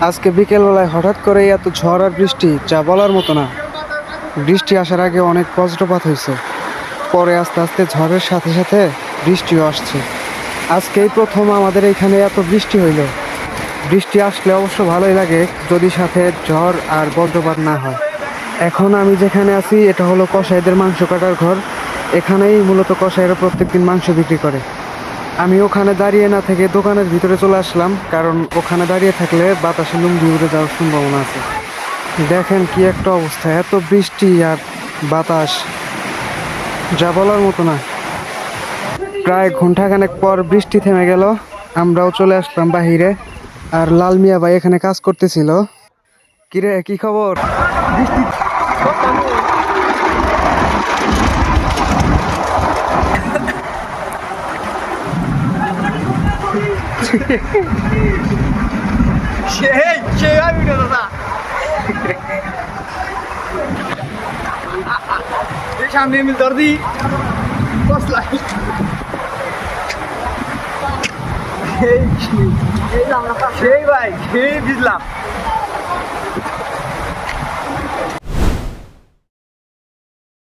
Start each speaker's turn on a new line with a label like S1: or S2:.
S1: আজকে বিকেলবেলায় হঠাৎ করে এত ঝড় আর বৃষ্টি যা বলার মতো না। বৃষ্টি আসার আগে অনেক বজ্রপাত হয়েছে, পরে আস্তে আস্তে ঝড়ের সাথে সাথে বৃষ্টিও আসছে। আজকেই প্রথম আমাদের এখানে এত বৃষ্টি হইল। বৃষ্টি আসলে অবশ্য ভালোই লাগে যদি সাথে ঝড় আর বজ্রপাত না হয়। এখন আমি যেখানে আছি এটা হলো কসাইদের মাংস কাটার ঘর। এখানেই মূলত কসাইরা প্রত্যেকদিন মাংস বিক্রি করে। আমি ওখানে দাঁড়িয়ে না থেকে দোকানের ভিতরে চলে আসলাম, কারণ ওখানে দাঁড়িয়ে থাকলে বাতাসে লুঙ্গি উড়ে যাওয়ার সম্ভাবনা আছে। দেখেন কি একটা অবস্থা, এত বৃষ্টি আর বাতাস যা বলার মতো না। প্রায় ঘন্টাখানেক পর বৃষ্টি থেমে গেল, আমরাও চলে আসলাম বাহিরে। আর লাল মিয়া ভাই এখানে কাজ করতেছিল। কিরে, কি খবর? বৃষ্টি
S2: সামনে মিল দর্দি সেই ভাই সেই ভিজলাম।